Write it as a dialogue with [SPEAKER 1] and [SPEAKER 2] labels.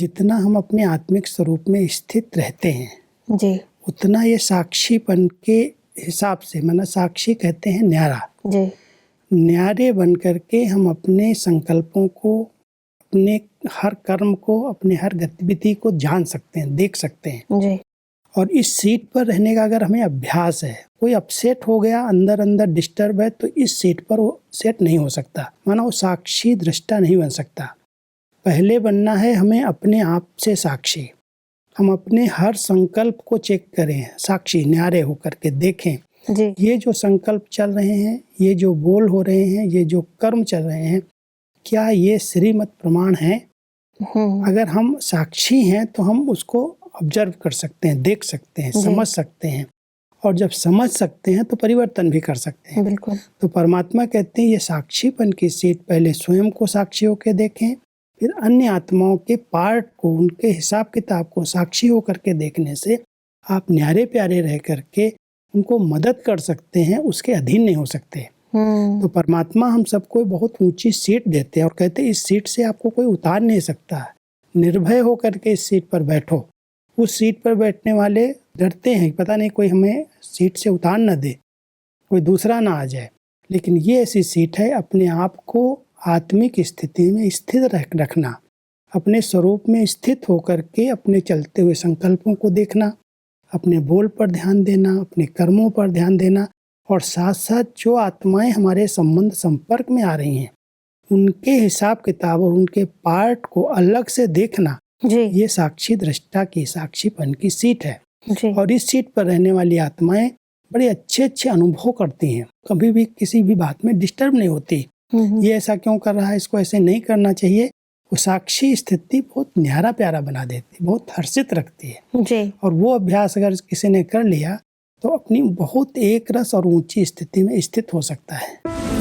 [SPEAKER 1] जितना हम अपने आत्मिक स्वरूप में स्थित रहते हैं
[SPEAKER 2] जी
[SPEAKER 1] उतना ये साक्षीपन के हिसाब से, माना साक्षी कहते हैं न्यारा,
[SPEAKER 2] जी
[SPEAKER 1] न्यारे बन करके हम अपने संकल्पों को, अपने हर कर्म को, अपने हर गतिविधि को जान सकते हैं, देख सकते हैं।
[SPEAKER 2] जी
[SPEAKER 1] और इस सीट पर रहने का अगर हमें अभ्यास है, कोई अपसेट हो गया, अंदर अंदर डिस्टर्ब है, तो इस सीट पर वो सेट नहीं हो सकता, माना वो साक्षी दृष्टा नहीं बन सकता। पहले बनना है हमें अपने आप से साक्षी। हम अपने हर संकल्प को चेक करें, साक्षी न्यारे होकर के देखें,
[SPEAKER 2] जी
[SPEAKER 1] ये जो संकल्प चल रहे हैं, ये जो बोल हो रहे हैं, ये जो कर्म चल रहे हैं, क्या ये श्रीमत प्रमाण है? अगर हम साक्षी हैं तो हम उसको ऑब्जर्व कर सकते हैं, देख सकते हैं, समझ सकते हैं, और जब समझ सकते हैं तो परिवर्तन भी कर सकते हैं।
[SPEAKER 2] बिल्कुल।
[SPEAKER 1] तो परमात्मा कहते हैं ये साक्षीपन की सीट पहले स्वयं को साक्षी होकर देखें, फिर अन्य आत्माओं के पार्ट को, उनके हिसाब किताब को साक्षी होकर के देखने से आप न्यारे प्यारे रह करके उनको मदद कर सकते हैं, उसके अधीन नहीं हो सकते। तो परमात्मा हम सबको बहुत ऊंची सीट देते हैं और कहते हैं इस सीट से आपको कोई उतार नहीं सकता, निर्भय होकर के इस सीट पर बैठो। उस सीट पर बैठने वाले डरते हैं, पता नहीं कोई हमें सीट से उतार न दे, कोई दूसरा ना आ जाए, लेकिन ये ऐसी सीट है अपने आप को आत्मिक स्थिति में स्थित रखना, अपने स्वरूप में स्थित होकर के अपने चलते हुए संकल्पों को देखना, अपने बोल पर ध्यान देना, अपने कर्मों पर ध्यान देना, और साथ साथ जो आत्माएं हमारे संबंध संपर्क में आ रही हैं उनके हिसाब किताब और उनके पार्ट को अलग से देखना, ये साक्षी दृष्टा की, साक्षीपन की सीट है। और इस सीट पर रहने वाली आत्माएं बड़े अच्छे अच्छे अनुभव करती हैं, कभी भी किसी भी बात में डिस्टर्ब नहीं होती। ये ऐसा क्यों कर रहा है, इसको ऐसे नहीं करना चाहिए, वो साक्षी स्थिति बहुत न्यारा प्यारा बना देती, बहुत हर्षित रखती है। और वो अभ्यास अगर किसी ने कर लिया तो अपनी बहुत एक रस और ऊंची स्थिति में स्थित हो सकता है।